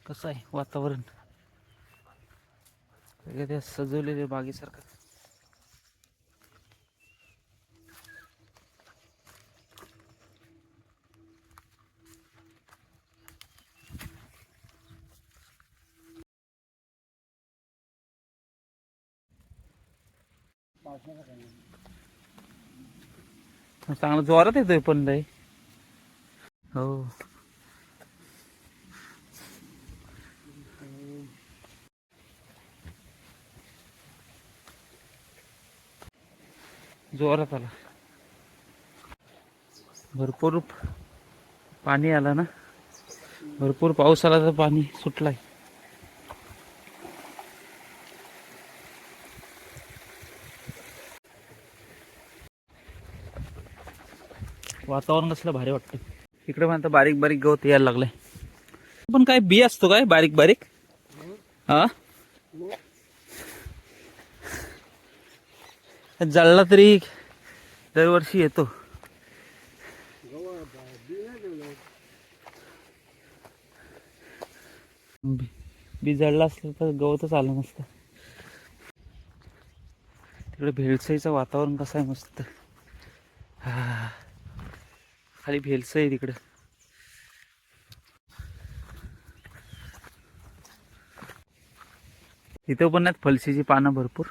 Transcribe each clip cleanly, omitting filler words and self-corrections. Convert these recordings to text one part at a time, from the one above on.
कसं आहे वातावरण सगळं त्या सजवलेल्या बागेसारखं. चांगलं जोरात येतोय पण लय. हो जोरात आला. भरपूर पाणी आला ना, भरपूर पाऊस आला तर पाणी सुटलाय. वातावरण कसलं भारी वाटतं. इकडे पण आता बारीक बारीक गवत यायला लागलंय. पण काय बी असतो काय बारीक बारीक? हा जळला तरी दरवर्षी येतो. बी जळला असलं तर गवतच आलं नसतं. तिकडे भेळसईचं वातावरण कसं आहे मस्त. हा खाली भेलसई आहे तिकडं. इथं पण आहेत फलशीची पानं भरपूर.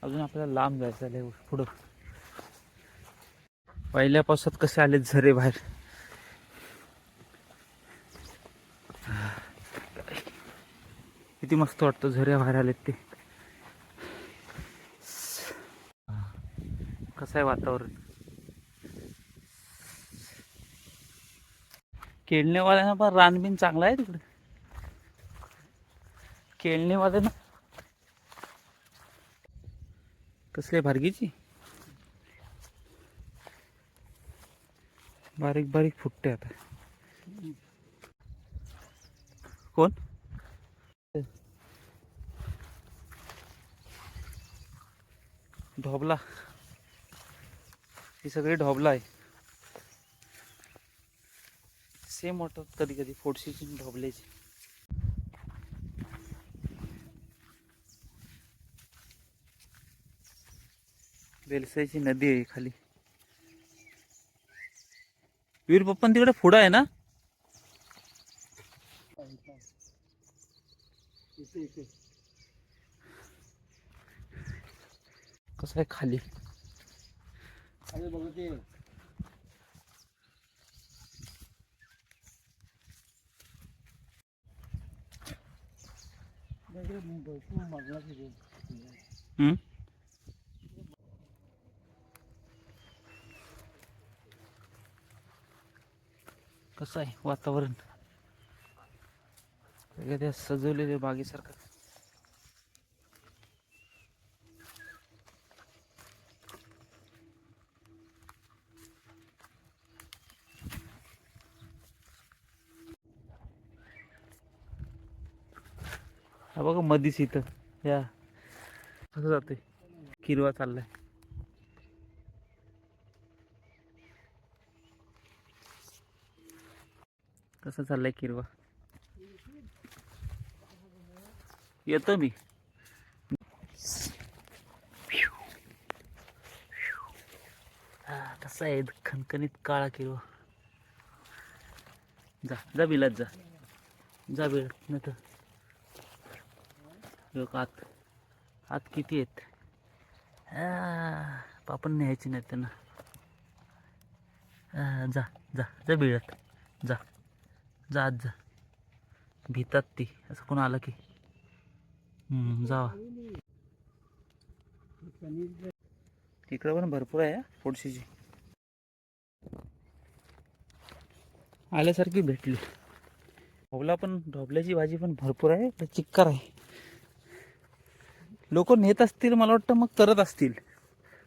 अजून आपल्याला लांब जायचं आहे पुढं. पहिल्या पावसात कसे आले झरे बाहेर. किती मस्त वाटतं झरे बाहेर आलेत ते. कसं आहे वातावरण. केळणेवाल्यांना पण रानबीन चांगला आहे तिकडे. केळणेवाले ना कसले भार्गीची बारीक बारीक फुटते आता. कोण ढोबला? ही सगळी ढोबला आहे. सेम वाटत कधी कधी फोडशीची ढोबल्याची. बेलसाईची नदी आहे खाली. वीर पप्पन तिकडे पुढं आहे ना. कसं आहे खाली. कसं आहे वातावरण सगळं त्या सजवलेल्या बागेसारखं. हा बघा मधीच इथं या कसं जातोय किरवा चाललाय. कसं चाललंय किरवा. येतो मी. कसा आहे खणखणीत काळा किरवा. जा जा बिलात जा. जा बिल नाही तर लोक आत आत किती आहेत. पापण न्यायची नाही त्यांना. जा जा जा बिळात जा. जा आत जा. भितात ती असं कोण आलं की. जावा. इकडं पण भरपूर आहे फोडशीची. आल्यासारखी भेटली. ढोबला पण ढोबल्याची भाजी पण भरपूर आहे. चिक्कार आहे. लोक नेत असतील मला वाटतं मग करत असतील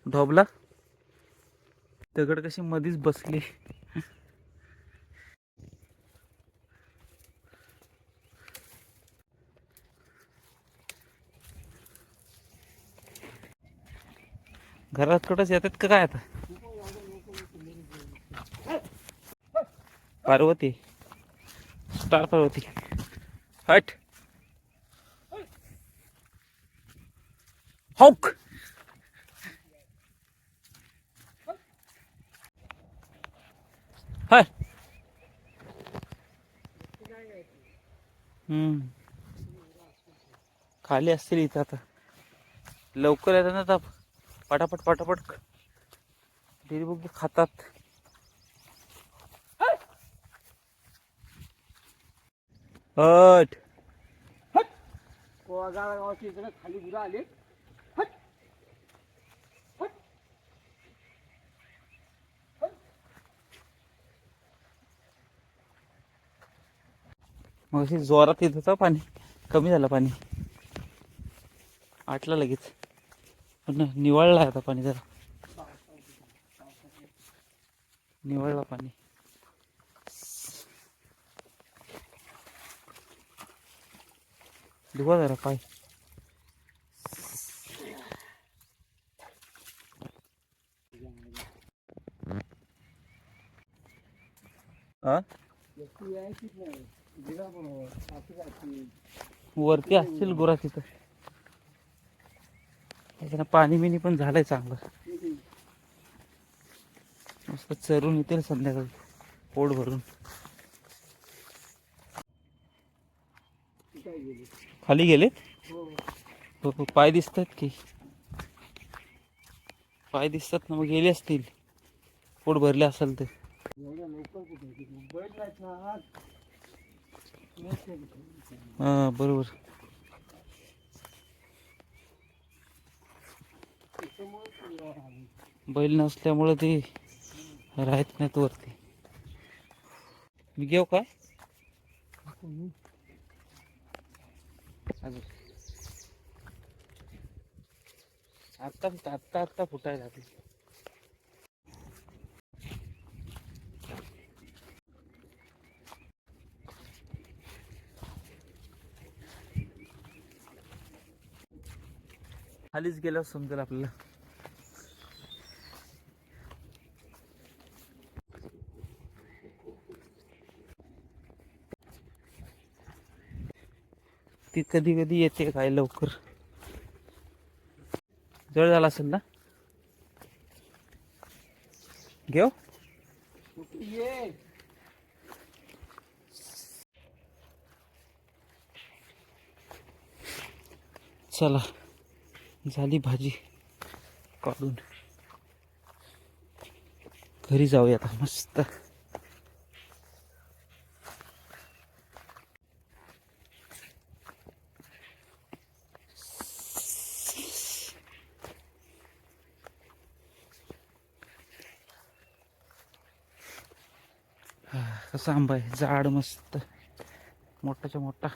ढोबला. दगड कशी मधीच बसली. घरात कुठंच येतात का काय आता. पार्वती स्टार पार्वती हट हौक हाय खाली असतील इथं आता लवकर येतात ना आता पटापट पटापट डिरीबुक खातात हट गावाची इकडे खाली गुरं आले. मग अशी जोरात येत होतं पाणी कमी झालं पाणी आटलं लगेच पण निवळलं आता पाणी जरा निवळलं पाणी धुवा जरा पाय हा वरती असतील गुरा तिथं त्याच्यानं पाणी बिनी पण झालंय चांगलं मस्त चरून येतील संध्याकाळी पोट भरून खाली गेले हो पाय दिसतात की पाय दिसतात ना मग गेले असतील पोट भरले असेल तर हा बरोबर बैल नसल्यामुळे ते राहत नाहीत वरती मी घेऊ का आत्ता आत्ता आत्ता फुटायला लागली खालीच गेल्यावर समजेल आपल्याला ती कधी कधी येते काय लवकर जळ झाला असेल ना घेऊ चला झाली भाजी काढून घरी जाऊया आता मस्त कसा आंबा आहे जाड मस्त मोठाच्या मोठा